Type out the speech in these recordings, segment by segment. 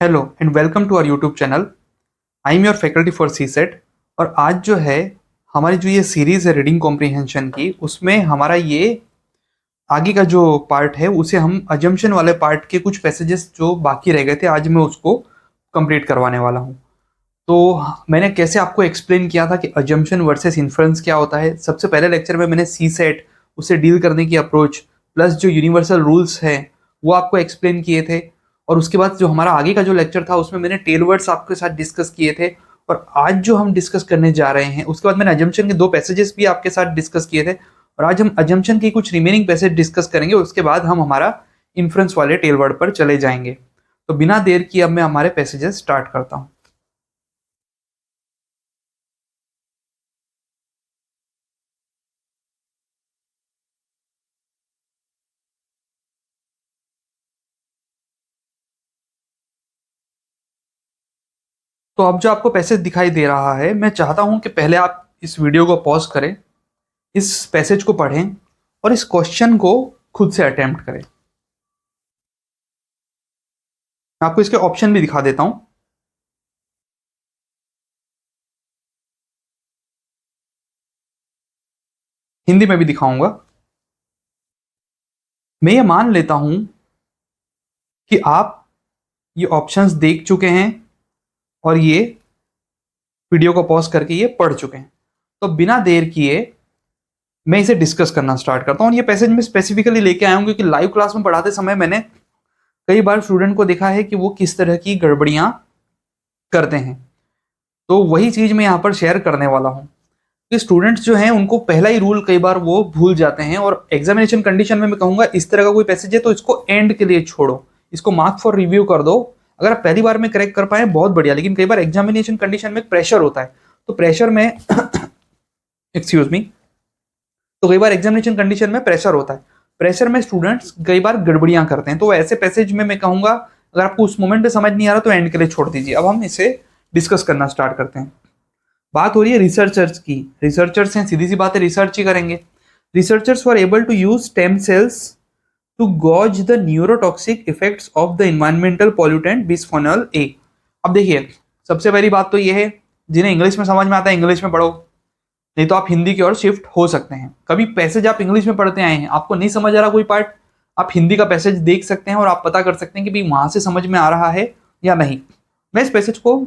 Hello and welcome to our YouTube channel. I am your faculty for CSAT. और आज जो है हमारी जो ये सीरीज़ है रीडिंग कॉम्प्रिहेंशन की, उसमें हमारा ये आगे का जो पार्ट है उसे हम अजम्पशन वाले पार्ट के कुछ पैसेजेस जो बाकी रह गए थे, आज मैं उसको कंप्लीट करवाने वाला हूँ। तो मैंने कैसे आपको एक्सप्लेन किया था कि अजम्पशन वर्सेस इन्फ्रेंस क्या होता है। सबसे पहले लेक्चर में मैंने सी सेट, उसे डील करने की अप्रोच, प्लस जो यूनिवर्सल रूल्स हैं वो आपको एक्सप्लेन किए थे। और उसके बाद जो हमारा आगे का जो लेक्चर था उसमें मैंने टेल वर्ड्स आपके साथ डिस्कस किए थे। और आज जो हम डिस्कस करने जा रहे हैं उसके बाद मैंने अजम्पशन के दो पैसेजेस भी आपके साथ डिस्कस किए थे। और आज हम अजम्पशन की कुछ रिमेनिंग पैसेज डिस्कस करेंगे, उसके बाद हम हमारा इन्फ्रेंस वाले टेल वर्ड पर चले जाएंगे। तो बिना देर किए अब मैं हमारे पैसेजेस स्टार्ट करता हूँ। तो अब जो आपको पैसेज दिखाई दे रहा है, मैं चाहता हूं कि पहले आप इस वीडियो को पॉज करें, इस पैसेज को पढ़ें और इस क्वेश्चन को खुद से अटेम्प्ट करें। मैं आपको इसके ऑप्शन भी दिखा देता हूं। हिंदी में भी दिखाऊंगा। मैं ये मान लेता हूं कि आप ये ऑप्शंस देख चुके हैं और ये वीडियो को पॉज करके ये पढ़ चुके हैं। तो बिना देर किए मैं इसे डिस्कस करना स्टार्ट करता हूं। और ये पैसेज मैं स्पेसिफिकली लेके आया हूं क्योंकि लाइव क्लास में पढ़ाते समय मैंने कई बार स्टूडेंट को देखा है कि वो किस तरह की गड़बड़ियां करते हैं। तो वही चीज मैं यहाँ पर शेयर करने वाला हूँ कि स्टूडेंट्स जो हैं उनको पहला ही रूल कई बार वो भूल जाते हैं। और एग्जामिनेशन कंडीशन में मैं कहूँगा इस तरह का कोई पैसेज है तो इसको एंड के लिए छोड़ो, इसको मार्क फॉर रिव्यू कर दो। अगर आप पहली बार में करेक्ट कर पाए बहुत बढ़िया, लेकिन कई बार एग्जामिनेशन कंडीशन में प्रेशर होता है। तो प्रेशर में एक्सक्यूज मी, तो कई बार एग्जामिनेशन कंडीशन में प्रेशर होता है, प्रेशर में स्टूडेंट्स कई बार गड़बड़ियां करते हैं। तो ऐसे पैसेज में मैं कहूंगा अगर आपको उस मोमेंट पे समझ नहीं आ रहा तो एंड के लिए छोड़ दीजिए। अब हम इसे डिस्कस करना स्टार्ट करते हैं। बात हो रही है रिसर्चर्स की। रिसर्चर्स हैं, सीधी सी बात है, रिसर्च ही करेंगे। Researchers were able to use stem cells to gauge the neurotoxic effects of the environmental pollutant bisphenol A. अब देखिए, सबसे पहली बात तो यह है, जिन्हें इंग्लिश में समझ में आता है इंग्लिश में पढ़ो, नहीं तो आप हिंदी की ओर शिफ्ट हो सकते हैं। कभी पैसेज आप इंग्लिश में पढ़ते आए हैं, आपको नहीं समझ आ रहा कोई पार्ट, आप हिंदी का पैसेज देख सकते हैं और आप पता कर सकते हैं कि भाई वहां से समझ में आ रहा है या नहीं। मैं इस पैसेज को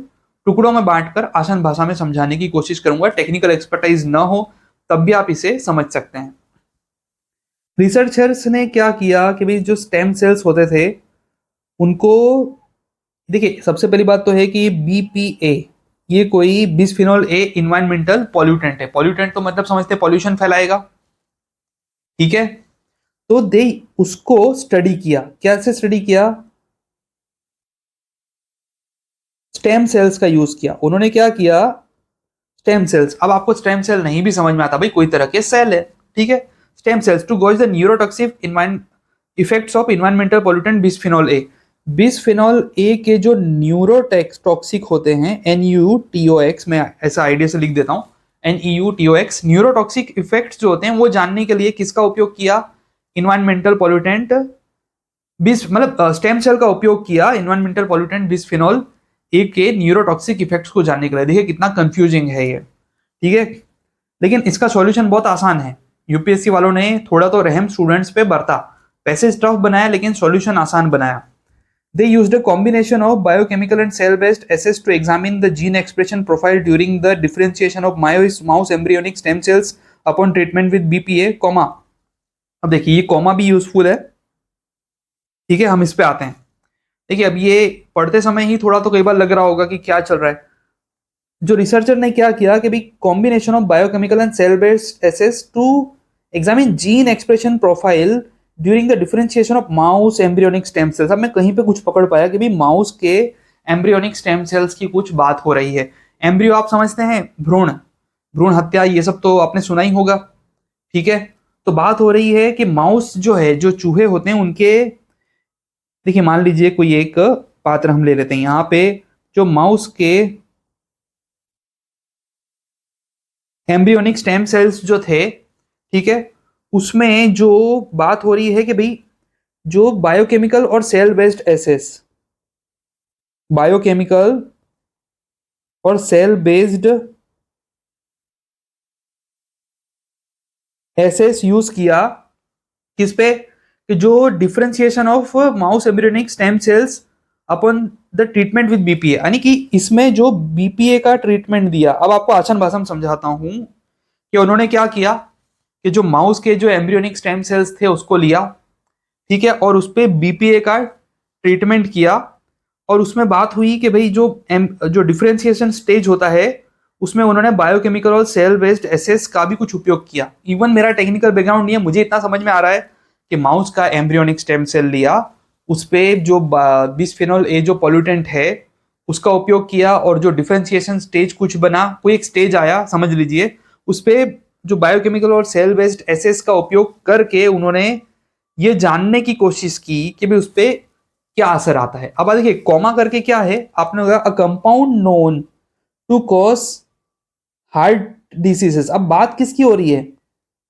टुकड़ों में बांटकर आसान भाषा में समझाने की कोशिश करूंगा। टेक्निकल एक्सपर्टाइज न हो तब भी आप इसे समझ सकते हैं। रिसर्चर्स ने क्या किया कि भाई जो स्टेम सेल्स होते थे उनको, देखिए सबसे पहली बात तो है कि बीपीए ये कोई बिस्फिनॉल ए इन्वायरमेंटल पॉल्यूटेंट है। पॉल्यूटेंट तो मतलब समझते हैं पॉल्यूशन फैलाएगा, ठीक है। तो दे उसको स्टडी किया, कैसे स्टडी किया, स्टेम सेल्स का यूज किया। उन्होंने क्या किया, स्टेम सेल्स। अब आपको स्टेम सेल नहीं भी समझ में आता, भाई कोई तरह के सेल है, ठीक है। Stem cells to gauge the neurotoxic effects of environmental pollutant bisphenol A. Bisphenol A के जो न्यूरोटॉक्सिक होते हैं, NuTOX, मैं ऐसा आइडिया से लिख देता हूं, NuTOX, न्यूरोटॉक्सिक इफेक्ट्स जो होते हैं वो जानने के लिए किसका उपयोग किया, इन्वायरमेंटल पॉल्यूटेंट बिस मतलब स्टेम सेल का उपयोग किया इन्वायरमेंटल पॉल्यूटेंट बिस्फिनॉल ए के न्यूरोटॉक्सिक इफेक्ट्स को जानने के लिए। देखिए कितना कंफ्यूजिंग है ये, ठीक है। लेकिन इसका सॉल्यूशन बहुत आसान है। यूपीएससी वालों ने थोड़ा तो रहम स्टूडेंट्स पे बरता, पैसेज टफ बनाया लेकिन सॉल्यूशन आसान बनाया। They used a combination of biochemical and cell-based assays to examine the gene expression profile during the differentiation of mouse embryonic stem cells upon treatment with BPA, comma। अब देखिए ये comma भी useful है, ठीक है। हम इस पे आते हैं। देखिए अब ये पढ़ते समय ही थोड़ा तो कई बार लग रहा होगा कि क्या चल रहा है। जो रिसर्चर ने क्या किया कि भाई combination of biochemical and cell based assays to examine gene expression profile during the differentiation of mouse embryonic stem cells. अब मैं कहीं पे कुछ पकड़ पाया कि भाई माउस के एम्ब्रियोनिक स्टेम सेल्स की कुछ बात हो रही है। एम्ब्रियो आप समझते हैं, भ्रूण, भ्रूण हत्या, ये सब तो आपने सुना ही होगा, ठीक है। तो बात हो रही है कि माउस जो है, जो चूहे होते हैं उनके, देखिए मान लीजिए कोई एक पात्र हम ले लेते हैं यहाँ पे, जो माउस के एम्ब्रियोनिक स्टेम सेल्स जो थे, ठीक है, उसमें जो बात हो रही है कि भाई जो बायोकेमिकल और सेल बेस्ड एसेस, बायोकेमिकल और सेल बेस्ड एसेस यूज किया किस पे, कि जो differentiation of mouse embryonic stem sales upon the treatment with BPA, यानी कि इसमें जो बीपीए का ट्रीटमेंट दिया। अब आपको आसान भाषा में समझाता हूं कि उन्होंने क्या किया कि जो माउस के जो एम्ब्रियोनिक स्टेम सेल्स थे उसको लिया, ठीक है, और उस पर बीपीए का ट्रीटमेंट किया। और उसमें बात हुई कि भाई जो डिफरेंशिएशन स्टेज होता है उसमें उन्होंने बायोकेमिकल और सेल बेस्ड एसेस का भी कुछ उपयोग किया। इवन मेरा टेक्निकल बैकग्राउंड नहीं है, मुझे इतना समझ में आ रहा है कि माउस का एम्ब्रियोनिक स्टेम सेल लिया, उस पर जो बिस्फेनॉल ए जो पॉल्यूटेंट है उसका उपयोग किया, और जो डिफरेंशिएशन स्टेज कुछ बना, कोई एक स्टेज आया समझ लीजिए, उस पर जो बायोकेमिकल और सेल बेस्ड एसेस का उपयोग करके उन्होंने ये जानने की कोशिश की कि भाई उस पर क्या असर आता है। अब देखिए कॉमा करके क्या है, आपने कहा a compound known to cause heart diseases. अब बात किसकी हो रही है,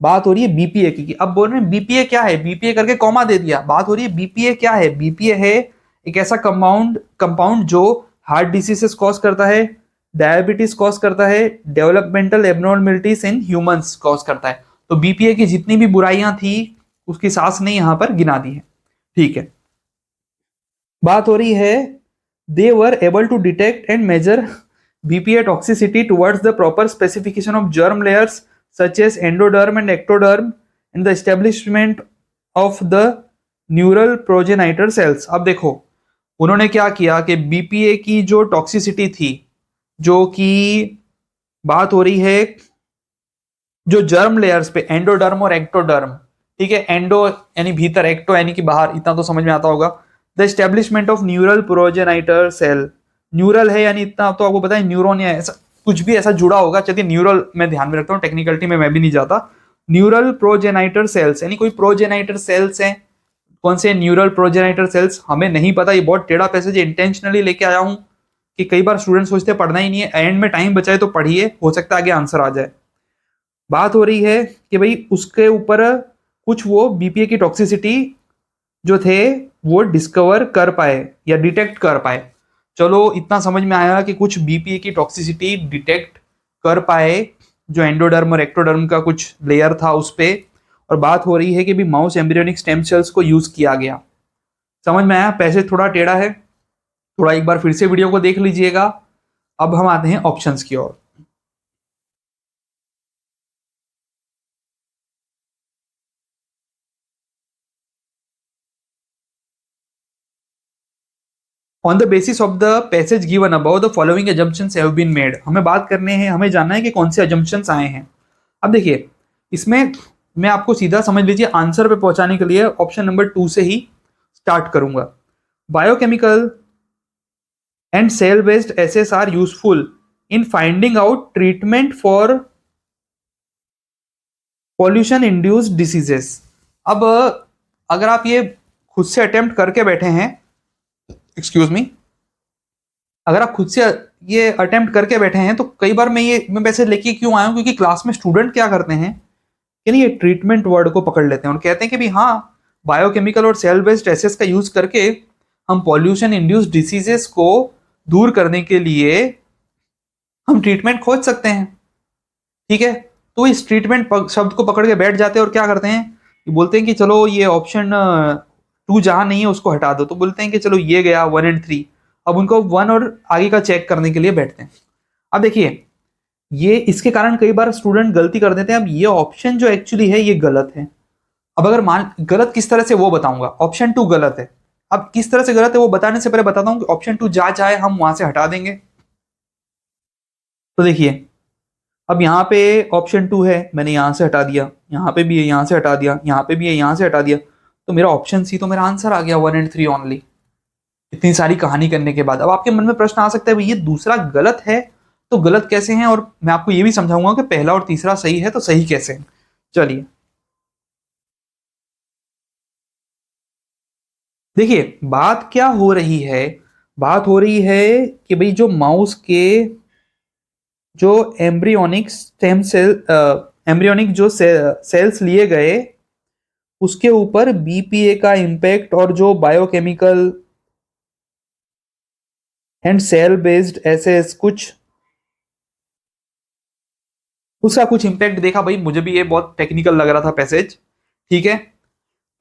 बात हो रही है बीपीए की। अब बोल रहे हैं बीपीए क्या है, बीपीए करके कॉमा दे दिया, बात हो रही है बीपीए क्या है। बीपीए है एक ऐसा कंपाउंड कंपाउंड जो हार्ट डिसीजेस कॉज करता है, डायबिटीज कॉज करता है, developmental abnormalities in humans cause करता है। तो बीपीए की जितनी भी बुराइयां थी उसकी सास ने यहां पर गिना दी है, ठीक है। बात हो रही है they were able to detect and measure BPA toxicity towards the proper specification of germ layers such as endoderm and ectoderm and the establishment of the neural progenitor cells। अब देखो उन्होंने क्या किया कि BPA की जो टॉक्सिसिटी थी, जो कि बात हो रही है जो जर्म लेयर्स पे, एंडोडर्म और एक्टोडर्म, ठीक है, एंडो यानी भीतर, एक्टो यानी कि बाहर, इतना तो समझ में आता होगा। The establishment of neural progenitor cell, neural है यानी इतना तो आपको पता है, न्यूरॉन या ऐसा कुछ भी ऐसा जुड़ा होगा, चलिए न्यूरल मैं ध्यान में रखता हूँ, टेक्निकलिटी में मैं भी नहीं जाता। न्यूरल प्रोजेनाइटर सेल्स यानी कोई प्रोजेनाइटर सेल्स हैं, कौन से न्यूरल प्रोजेनाइटर सेल्स हमें नहीं पता, ये बहुत टेढ़ा पैसेज इंटेंशनली लेके आया हूं कि कई बार स्टूडेंट सोचते हैं पढ़ना ही नहीं है, एंड में टाइम बचाए तो पढ़िए, हो सकता है आगे आंसर आ जाए। बात हो रही है कि भाई उसके ऊपर कुछ वो बीपीए की टॉक्सिसिटी जो थे वो डिस्कवर कर पाए या डिटेक्ट कर पाए। चलो इतना समझ में आया कि कुछ बीपीए की टॉक्सिसिटी डिटेक्ट कर पाए जो एंडोडर्म और एक्टोडर्म का कुछ लेयर था उस पे। और बात हो रही है कि भी माउस एम्ब्रियोनिक स्टेम सेल्स को यूज किया गया। समझ में आया, पैसेज थोड़ा टेढ़ा है, थोड़ा एक बार फिर से वीडियो को देख लीजिएगा। अब हम आते हैं ऑप्शंस की ओर। On the basis of the passage given about the following assumptions have been made, हमें बात करने हैं, हमें जानना है कि कौन से assumptions आए हैं। अब देखिए इसमें मैं आपको सीधा समझ लीजिए आंसर पे पहुंचाने के लिए ऑप्शन नंबर 2 से ही स्टार्ट करूंगा। Biochemical and cell based assays are useful in finding out treatment for pollution induced diseases. अब अगर आप ये खुद से अटेम्प्ट करके बैठे हैं, एक्सक्यूज मी, अगर आप खुद से ये अटेम्प्ट करके बैठे हैं तो कई बार मैं वैसे लेके क्यों आया हूं, क्योंकि क्लास में स्टूडेंट क्या करते हैं कि नहीं, ये ट्रीटमेंट वर्ड को पकड़ लेते हैं और कहते हैं कि भाई हाँ बायोकेमिकल और सेल बेस्ड एसेस का यूज करके हम पॉल्यूशन इंड्यूस्ड डिसीजेस को दूर करने के लिए हम ट्रीटमेंट खोज सकते हैं, ठीक है। तो इस ट्रीटमेंट शब्द को पकड़ के बैठ जाते हैं और क्या करते हैं, बोलते हैं कि चलो ये ऑप्शन 2 जहां नहीं है उसको हटा दो, तो बोलते हैं कि चलो ये गया 1 और 3। अब उनको 1 और आगे का चेक करने के लिए बैठते हैं। अब देखिए ये इसके कारण कई बार स्टूडेंट गलती कर देते हैं। अब ये ऑप्शन जो एक्चुअली है ये गलत है। अब अगर मान गलत किस तरह से वो बताऊंगा, ऑप्शन 2 गलत है। अब किस तरह से गलत है वो बताने से पहले बताता हूं कि ऑप्शन 2 जहां चाहे हम वहां से हटा देंगे। तो देखिए अब यहाँ पे ऑप्शन 2 है, मैंने यहां से हटा दिया, यहाँ पे भी है यहां से हटा दिया, यहाँ पे भी है यहां से हटा दिया, तो मेरा ऑप्शन सी, तो मेरा आंसर आ गया 1 और 3 ओनली। इतनी सारी कहानी करने के बाद अब आपके मन में प्रश्न आ सकता है ये दूसरा गलत है तो गलत कैसे हैं, और मैं आपको ये भी समझाऊंगा कि पहला और तीसरा सही है तो सही कैसे है। चलिए देखिए बात क्या हो रही है, बात हो रही है कि भाई जो माउस के जो एम्ब्रियोनिक स्टेम सेल एम्ब्रियोनिक जो सेल्स लिए गए उसके ऊपर बीपीए का इम्पैक्ट और जो biochemical and cell based assays कुछ उसका कुछ इम्पैक्ट देखा। भाई मुझे भी ये बहुत टेक्निकल लग रहा था पैसेज, ठीक है।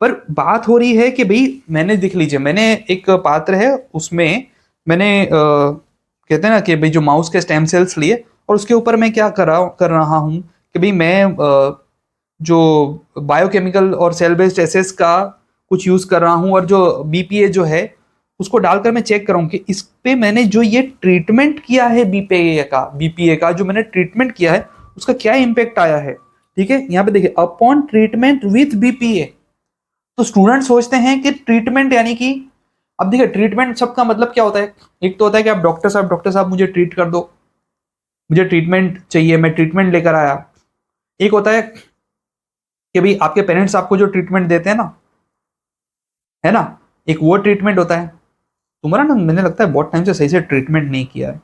पर बात हो रही है कि भाई मैंने देख लीजिए, मैंने एक पात्र है उसमें मैंने कहते हैं ना कि भाई जो माउस के स्टेम सेल्स लिए और उसके ऊपर मैं क्या कर रहा हूँ कि भाई मैं जो बायोकेमिकल और सेल बेस्ड एसेस का कुछ यूज कर रहा हूँ और जो बीपीए जो है उसको डालकर मैं चेक कर रहा हूँ कि इस पे मैंने जो ये ट्रीटमेंट किया है बीपीए का जो मैंने ट्रीटमेंट किया है उसका क्या इम्पेक्ट आया है। ठीक है, यहाँ पे देखिए अपॉन ट्रीटमेंट विथ बीपीए। तो स्टूडेंट सोचते हैं कि ट्रीटमेंट यानी कि, अब देखिए ट्रीटमेंट सबका मतलब क्या होता है। एक तो होता है कि आप डॉक्टर साहब मुझे ट्रीट कर दो, मुझे ट्रीटमेंट चाहिए, मैं ट्रीटमेंट लेकर आया। एक होता है कि भाई आपके पेरेंट्स आपको जो ट्रीटमेंट देते हैं ना, है ना, एक वो ट्रीटमेंट होता है। तुम्हारा ना मैंने लगता है बहुत टाइम से सही से ट्रीटमेंट नहीं किया है,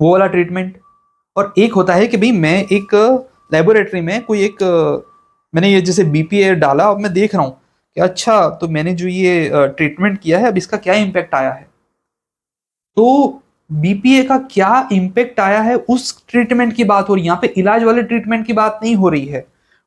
वो वाला ट्रीटमेंट। और एक होता है कि भाई मैं एक लेबोरेटरी में कोई एक मैंने ये जैसे बीपीए डाला, अब मैं देख रहा हूँ कि अच्छा तो मैंने जो ये ट्रीटमेंट किया है अब इसका क्या इम्पैक्ट आया है। तो बीपीए का क्या इम्पैक्ट आया है उस ट्रीटमेंट की बात हो रही है, यहाँ पे इलाज वाले ट्रीटमेंट की बात नहीं हो रही है।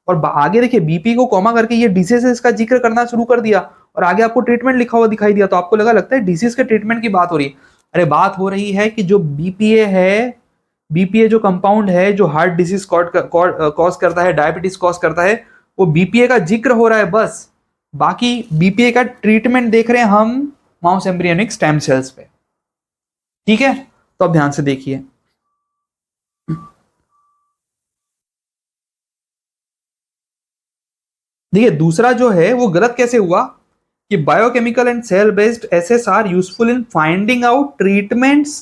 और आगे देखिए बीपी को कॉमा करके ये डिसीजेस का जिक्र करना शुरू कर दिया और आगे आपको ट्रीटमेंट लिखा हुआ दिखाई दिया, तो आपको लगता है डिसीज के ट्रीटमेंट की बात हो रही है। अरे बात हो रही है कि जो बीपीए है, बीपीए जो कंपाउंड है जो हार्ट डिसीज कॉज करता है, डायबिटीज कॉज करता है, वो बीपीए का जिक्र हो रहा है बस। बाकी बीपीए का ट्रीटमेंट देख रहे हैं हम माउस एम्ब्रियोनिक स्टेम सेल्स पे। ठीक है, तो अब ध्यान से देखिए, देखिए दूसरा जो है वो गलत कैसे हुआ कि biochemical and cell based assays are useful in finding out treatments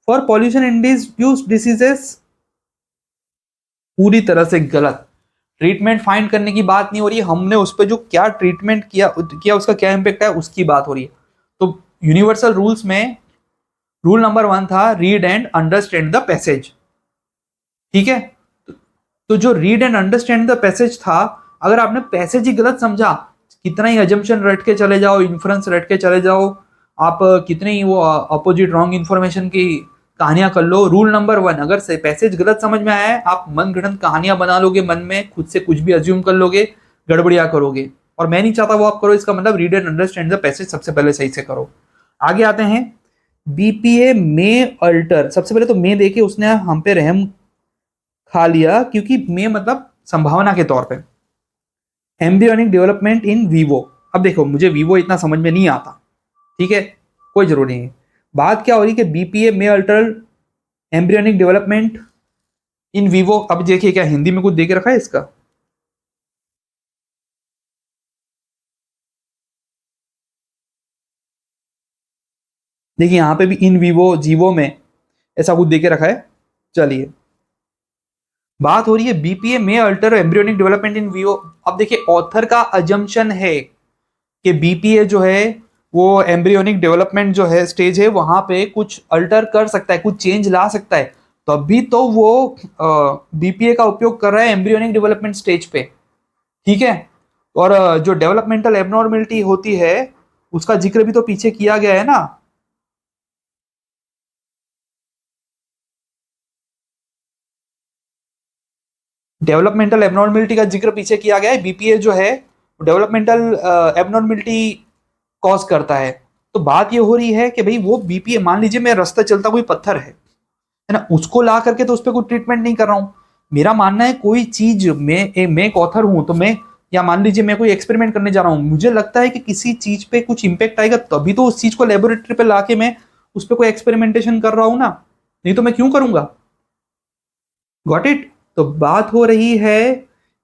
for pollution induced diseases. पूरी तरह से गलत। ट्रीटमेंट फाइंड करने की बात नहीं हो रही है, हमने उस पर जो क्या ट्रीटमेंट किया उसका क्या इम्पेक्ट है उसकी बात हो रही है। तो यूनिवर्सल रूल्स में रूल नंबर 1 था read and understand the passage. ठीक है, तो जो read and understand the passage था, अगर आपने पैसेज ही गलत समझा, कितना ही अजम्पशन रट के चले जाओ, इन्फ्रेंस रट के चले जाओ, आप कितने ही वो अपोजिट रॉन्ग इन्फॉर्मेशन की कहानियां कर लो, रूल नंबर 1 अगर से पैसेज गलत समझ में आया है, आप मन गढ़ंत कहानियां बना लोगे, मन में खुद से कुछ भी अज्यूम कर लोगे, गड़बड़िया करोगे, और मैं नहीं चाहता वो आप करो। इसका मतलब read and understand the passage सबसे पहले सही से करो। आगे आते हैं, बीपीए में अल्टर, सबसे पहले तो मे देके उसने हम पे रहम खा लिया, क्योंकि मे मतलब संभावना के तौर पे। एम्ब्रियोनिक डेवलपमेंट इन वीवो, अब देखो मुझे वीवो इतना समझ में नहीं आता, ठीक है, कोई जरूरी नहीं है। बात क्या हो रही कि बीपीए में alter embryonic development in vivo. अब देखिए क्या हिंदी में कुछ दे के रखा है इसका, देखिए यहां पे भी इन वीवो जीवो में ऐसा कुछ दे के रखा है। चलिए, बात हो रही है बीपीए में alter embryonic development in vivo. अब देखिए ऑथर का अजम्पशन है कि बीपीए जो है वो एम्ब्रियोनिक डेवलपमेंट जो है स्टेज है वहां पे कुछ अल्टर कर सकता है, कुछ चेंज ला सकता है, तभी तो वो बीपीए का उपयोग कर रहा है एम्ब्रियोनिक डेवलपमेंट स्टेज पे। ठीक है, और जो डेवलपमेंटल एबनॉर्मेलिटी होती है उसका जिक्र भी तो पीछे किया गया है ना। डेवलपमेंटल एबनॉर्मेलिटी का जिक्र पीछे किया गया है, बीपीए जो है डेवलपमेंटल एबनॉर्मेलिटी कॉज करता है। तो बात ये हो रही है कि भाई वो बीपीए, मान लीजिए मैं रास्ता चलता कोई पत्थर है ना, उसको ला करके तो उस पर कोई ट्रीटमेंट नहीं कर रहा हूं। मेरा मानना है कोई चीज मैं एक ऑथर हूं, तो मैं, या मान लीजिए मैं कोई एक्सपेरिमेंट करने जा रहा हूं, मुझे लगता है कि किसी चीज पे कुछ इंपैक्ट आएगा तभी तो उस चीज को लेबोरेटरी पे लाके मैं उस पर कोई एक्सपेरिमेंटेशन कर रहा हूं ना, नहीं तो मैं क्यों करूंगा। Got it. तो बात हो रही है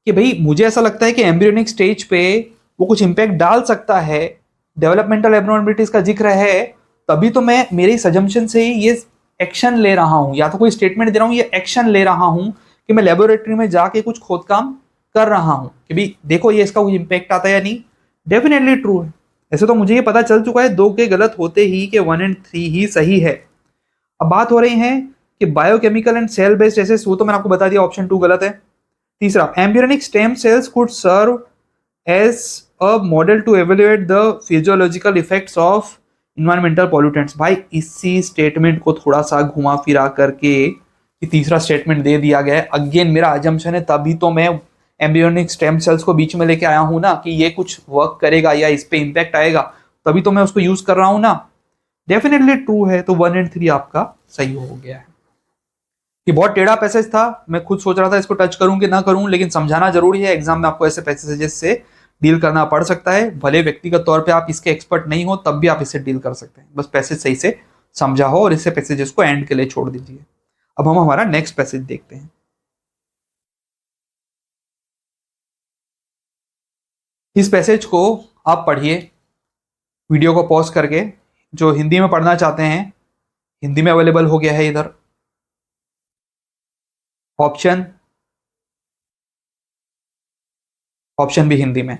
कि भाई मुझे ऐसा लगता है कि एम्ब्रियोनिक स्टेज पे वो कुछ इंपैक्ट डाल सकता है, डेवलपमेंटल एबनॉर्मलिटीज का जिक्र है, तभी तो मैं मेरे सजम्पशन से ही ये एक्शन ले रहा हूं, या तो कोई स्टेटमेंट दे रहा हूं, ये एक्शन ले रहा हूं कि मैं लेबोरेटरी में जाके कुछ खोदकाम कर रहा हूं कि भाई देखो ये इसका कुछ इंपैक्ट आता है या नहीं। डेफिनेटली ट्रू है। ऐसे तो मुझे ये पता चल चुका है दो के गलत होते ही कि 1 और 3 ही सही है। अब बात हो रही है कि biochemical and cell based assays, वो तो मैंने आपको बता दिया ऑप्शन 2 गलत है। तीसरा, embryonic stem cells could serve as a model to evaluate the physiological effects of environmental pollutants, भाई इसी स्टेटमेंट को थोड़ा सा घुमा फिरा करके कि तीसरा स्टेटमेंट दे दिया गया है। अगेन मेरा अजम्पशन है, तभी तो मैं एम्ब्रियोनिक स्टेम सेल्स को बीच में लेके आया हूं ना, कि ये कुछ वर्क करेगा या इस पे इम्पैक्ट आएगा, तभी तो मैं उसको यूज कर रहा हूं ना। डेफिनेटली ट्रू है, तो 1 एंड 3 आपका सही हो गया है। ये बहुत टेढ़ा पैसेज था, मैं खुद सोच रहा था इसको टच करूं कि ना करूं, लेकिन समझाना जरूरी है। एग्जाम में आपको ऐसे पैसेजेस से डील करना पड़ सकता है, भले व्यक्तिगत तौर पे आप इसके एक्सपर्ट नहीं हो, तब भी आप इससे डील कर सकते हैं। बस पैसेज सही से समझा हो और इससे पैसेजेस को एंड के लिए छोड़ दीजिए। अब हम हमारा नेक्स्ट पैसेज देखते हैं। इस पैसेज को आप पढ़िए वीडियो को पॉज करके। जो हिंदी में पढ़ना चाहते हैं, हिंदी में अवेलेबल हो गया है इधर ऑप्शन, ऑप्शन भी हिंदी में।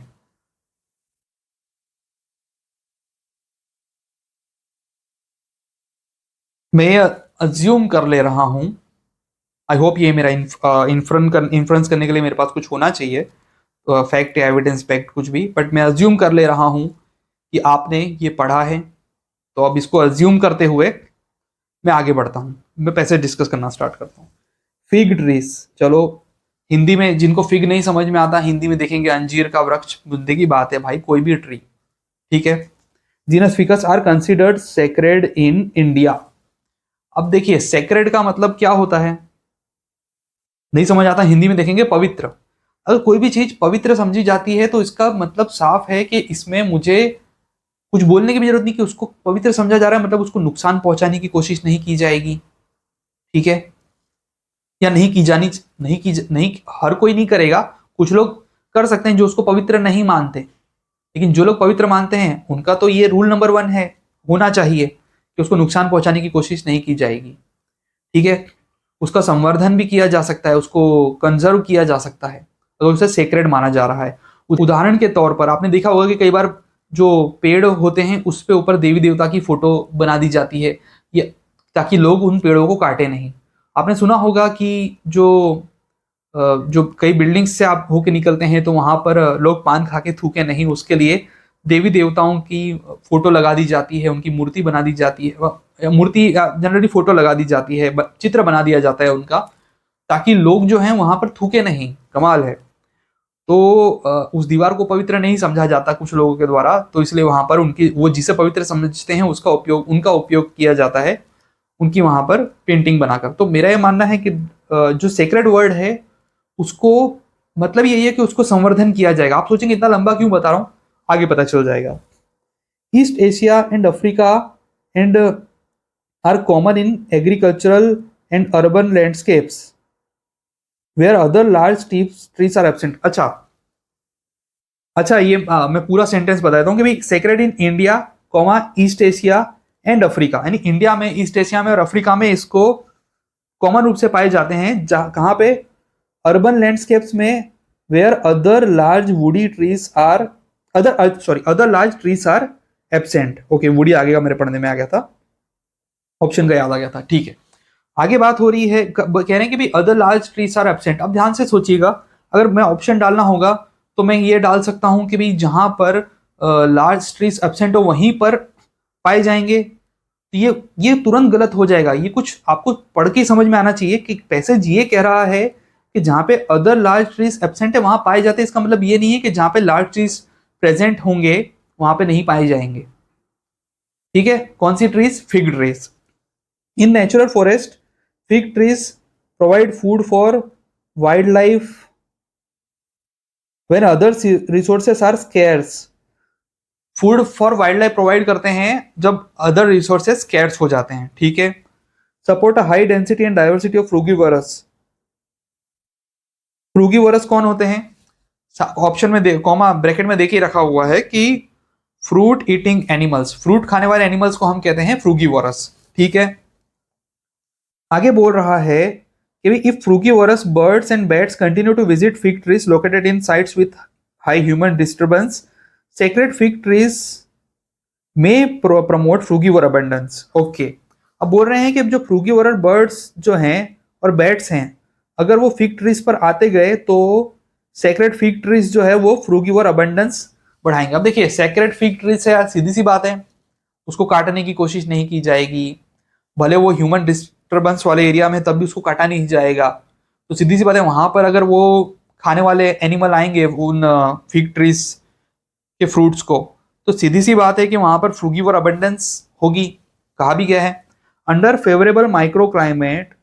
मैं अज्यूम कर ले रहा हूं, आई होप ये मेरा इन्फ्रेंस करने के लिए मेरे पास कुछ होना चाहिए, फैक्ट या एविडेंस फैक्ट कुछ भी, बट मैं अज्यूम कर ले रहा हूं कि आपने ये पढ़ा है। तो अब इसको अज्यूम करते हुए मैं आगे बढ़ता हूं, मैं पैसे डिस्कस करना स्टार्ट करता हूं। फिग ट्रीज, चलो हिंदी में जिनको फिग नहीं समझ में आता, हिंदी में देखेंगे अंजीर का वृक्ष, मुद्दे की बात है भाई, कोई भी ट्री, ठीक है। Genus ficus are considered sacred in India. अब देखिए सेक्रेड का मतलब क्या होता है, नहीं समझ आता, हिंदी में देखेंगे पवित्र। अगर कोई भी चीज पवित्र समझी जाती है तो इसका मतलब साफ है कि इसमें मुझे कुछ बोलने की भी जरूरत नहीं कि उसको पवित्र समझा जा रहा है, मतलब उसको नुकसान पहुंचाने की कोशिश नहीं की जाएगी, ठीक है। या नहीं की जानी, नहीं हर कोई नहीं करेगा, कुछ लोग कर सकते हैं जो उसको पवित्र नहीं मानते, लेकिन जो लोग पवित्र मानते हैं उनका तो ये रूल नंबर 1 है, होना चाहिए कि उसको नुकसान पहुंचाने की कोशिश नहीं की जाएगी, ठीक है। उसका संवर्धन भी किया जा सकता है, उसको कंजर्व किया जा सकता है अगर उसे सेक्रेड माना जा रहा है। उदाहरण के तौर पर आपने देखा होगा कि कई बार जो पेड़ होते हैं उस पे ऊपर देवी देवता की फोटो बना दी जाती है, ये ताकि लोग उन पेड़ों को काटे नहीं। आपने सुना होगा कि जो कई बिल्डिंग्स से आप होके निकलते हैं तो वहां पर लोग पान खा के थूके नहीं, उसके लिए देवी देवताओं की फोटो लगा दी जाती है, उनकी मूर्ति बना दी जाती है, मूर्ति जनरली फोटो लगा दी जाती है, चित्र बना दिया जाता है उनका, ताकि लोग जो हैं वहां पर थूके नहीं। कमाल है। तो उस दीवार को पवित्र नहीं समझा जाता कुछ लोगों के द्वारा, तो इसलिए वहां पर उनकी, वो जिसे पवित्र समझते हैं उसका उपयोग, उनका उपयोग किया जाता है उनकी वहां पर पेंटिंग बनाकर। तो मेरा ये मानना है कि जो सेक्रेड वर्ड है उसको मतलब यही है कि उसको संवर्धन किया जाएगा। आप सोचेंगे इतना लंबा क्यों बता रहा हूं, आगे पता चल जाएगा। East Asia and Africa and are common in agricultural and urban landscapes where other large trees are absent. अच्छा अच्छा, ये मैं पूरा सेंटेंस बता देता हूँ कि भाई sacred in India comma east Asia and Africa, यानी इंडिया में, ईस्ट एशिया में और अफ्रीका में इसको कॉमन रूप से पाए जाते हैं। कहाँ पे? अर्बन लैंडस्केप्स में, where other large woody trees are other large trees are absent. Okay, woody आगे का मेरे पढ़ने में आ गया था, ऑप्शन का याद आ गया था, ठीक है। आगे बात हो रही है, कह रहे हैं कि भाई other large trees are absent. अब ध्यान से सोचिएगा, अगर मैं ऑप्शन डालना होगा तो मैं ये डाल सकता हूं कि भाई जहां पर लार्ज ट्रीज एब्सेंट हो वहीं पर पाए जाएंगे, तो ये तुरंत गलत हो जाएगा। ये कुछ आपको पढ़ के समझ में आना चाहिए कि पैसेज ये कह रहा है कि जहां पे अदर लार्ज ट्रीज एब्सेंट है वहां पाए जाते हैं, इसका मतलब ये नहीं है कि जहां पे लार्ज ट्रीज प्रेजेंट होंगे वहां पे नहीं पाए जाएंगे, ठीक है। कौन सी trees? Fig trees. In natural forest fig trees provide food for wildlife when other resources are scarce. Food for wildlife provide करते हैं जब अदर रिसोर्सेज स्केर्स हो जाते हैं, ठीक है। Support a high density and diversity of frugivorous. Frugivorous कौन होते हैं? ऑप्शन में कॉमा ब्रैकेट में देखिए रखा हुआ है कि फ्रूट ईटिंग एनिमल्स, फ्रूट खाने वाले एनिमल्स को हम कहते हैं फ्रूगीवरस, ठीक है। आगे बोल रहा है कि if frugivorous birds and bats continue to visit fig trees located in sites with high human disturbance, sacred fig trees may promote frugivore abundance. Okay, अब बोल रहे हैं कि जो फ्रूगीवर बर्ड्स जो हैं और बैट्स हैं, अगर वो फिग ट्रीज पर आते गए तो सेक्रेड फिग ट्रीज जो है वो फ्रूगीवर अबंडेंस बढ़ाएंगे। अब देखिए सेक्रेड फिग ट्रीज से सीधी सी बात है, उसको काटने की कोशिश नहीं की जाएगी, भले वो ह्यूमन डिस्टर्बेंस वाले एरिया में तब भी उसको काटा नहीं जाएगा। तो सीधी सी बात है, वहां पर अगर वो खाने वाले एनिमल आएंगे उन फिग ट्रीज के फ्रूट्स को, तो सीधी सी बात है कि वहां पर फ्रूगीवोर अबंडेंस होगी। कहा भी गया है, under favourable micro climate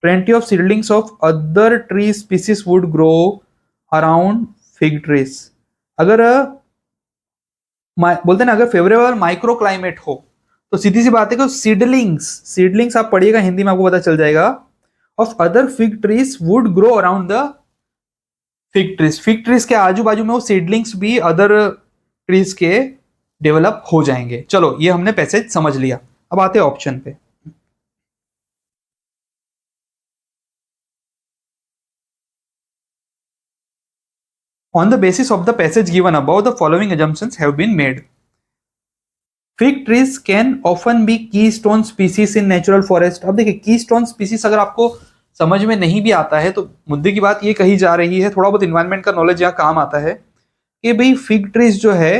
plenty of seedlings of other tree species would grow around fig trees। अगर बोलते हैं ना, अगर फेवरेबल माइक्रो क्लाइमेट हो तो सीधी सी बात है कि सीडलिंग्स सीडलिंग्स आप पढ़िएगा हिंदी में, आपको पता चल जाएगा, of other fig trees would grow around the fig trees के आजू बाजू में वो सीडलिंग्स भी अदर ट्रीज के डेवलप हो जाएंगे। चलो ये हमने पैसेज समझ लिया, अब आते हैं ऑप्शन पे। On the basis of the passage given above, the following assumptions have been made. Fig trees can often be keystone species in natural forest। अब देखिए keystone species अगर आपको समझ में नहीं भी आता है तो मुद्दे की बात ये कही जा रही है, थोड़ा बहुत इन्वायरमेंट का नॉलेज यहाँ काम आता है कि भाई फिग ट्रीज जो है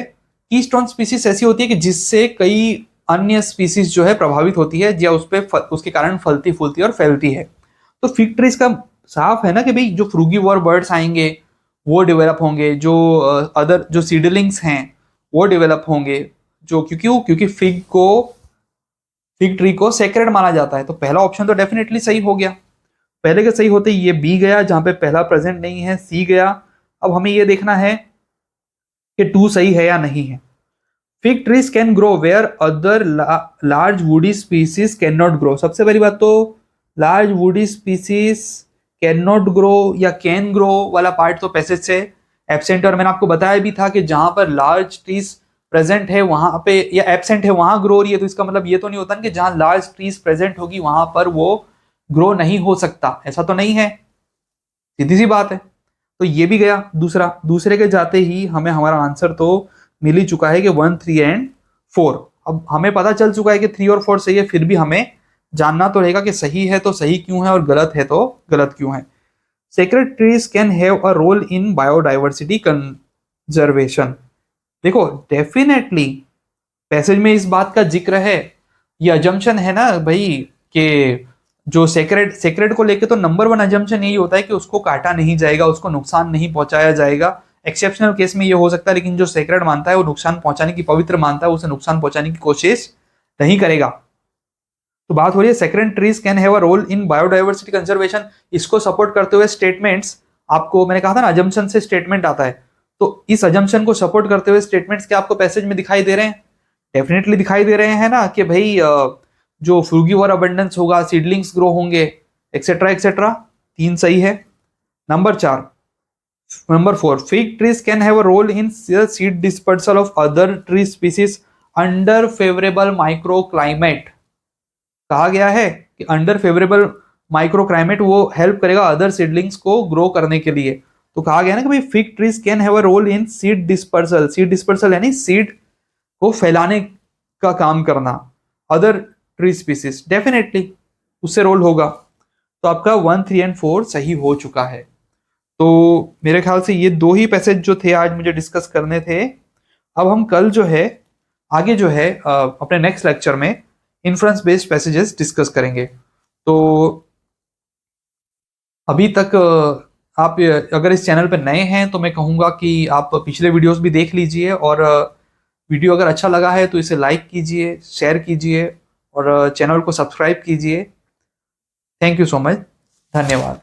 कीस्टोन स्पीसीज ऐसी होती है कि जिससे कई अन्य स्पीसीज जो है प्रभावित होती है या उस पर उसके कारण फलती फूलती और फैलती है। तो फिग ट्रीज का साफ है ना कि भाई जो फ्रूगीवोर बर्ड्स आएंगे वो डेवलप होंगे, जो अदर जो सीडलिंग्स हैं वो डेवलप होंगे, जो क्योंकि फिग ट्री को सेक्रेड माना जाता है। तो पहला ऑप्शन तो डेफिनेटली सही हो गया। पहले के सही होते ये बी गया, जहां पे पहला प्रेजेंट नहीं है सी गया। अब हमें ये देखना है कि टू सही है या नहीं है। Fig trees can grow where other large woody species can not grow. सबसे पहली बात तो large woody species can not grow या कैन ग्रो वाला पार्ट तो पैसेज से एब्सेंट है, और मैंने आपको बताया भी था कि जहां पर लार्ज ट्रीज प्रेजेंट है वहां पे या एब्सेंट है वहां ग्रो हो रही है, तो इसका मतलब ये तो नहीं होता कि जहां लार्ज ट्रीज प्रेजेंट होगी वहां पर वो ग्रो नहीं हो सकता, ऐसा तो नहीं है, सीधी सी बात है। तो ये भी गया दूसरे के जाते ही हमें हमारा आंसर तो मिल ही चुका है कि 1, 3 एंड 4। अब हमें पता चल चुका है कि 3 और 4 सही है, फिर भी हमें जानना तो रहेगा कि सही है तो सही क्यों है और गलत है तो गलत क्यों है। Sacred trees can have a role in biodiversity conservation. देखो डेफिनेटली पैसेज में इस बात का जिक्र है, ये अजम्पशन है ना भाई कि जो सेक्रेड को लेके तो नंबर 1 अजम्पशन यही होता है कि उसको काटा नहीं जाएगा, उसको नुकसान नहीं पहुंचाया जाएगा। एक्सेप्शनल केस में ये हो सकता है, लेकिन जो सेक्रेड मानता है वो नुकसान पहुंचाने की, पवित्र मानता है, उसे नुकसान पहुंचाने की कोशिश नहीं करेगा। तो बात हो रही है sacred trees can have a role in biodiversity conservation. इसको सपोर्ट करते हुए स्टेटमेंट्स, आपको मैंने कहा था ना अजम्पशन से स्टेटमेंट आता है, तो इस अजम्पशन को सपोर्ट करते हुए स्टेटमेंट्स क्या आपको पैसेज में दिखाई दे रहे हैं? डेफिनेटली दिखाई दे रहे हैं ना कि भाई जो फ्रूगीवोर अबंडेंस होगा, सीडलिंग्स ग्रो होंगे, एक्सेट्रा एक्सेट्रा। 3 सही है। Number 4 fig trees can have a role in seed dispersal of other tree species under favourable micro climate. कहा गया है कि अंडर फेवरेबल माइक्रो क्लाइमेट वो हेल्प करेगा अदर सीडलिंग्स को ग्रो करने के लिए। तो कहा गया ना कि भाई fig trees can have a role in seed dispersal यानी सीड को फैलाने का काम करना, अदर ट्री स्पीसीज, डेफिनेटली उससे रोल होगा। तो आपका 1, 3 एंड 4 सही हो चुका है। तो मेरे ख्याल से ये 2 ही पैसेज जो थे आज मुझे डिस्कस करने थे। अब हम कल जो है आगे जो है अपने नेक्स्ट लेक्चर में इन्फ्रेंस बेस्ड पैसेजेस डिस्कस करेंगे। तो अभी तक आप अगर इस चैनल पर नए हैं तो मैं कहूँगा कि आप पिछले वीडियोस भी देख लीजिए, और वीडियो अगर अच्छा लगा है तो इसे लाइक कीजिए, शेयर कीजिए और चैनल को सब्सक्राइब कीजिए। थैंक यू सो मच, धन्यवाद।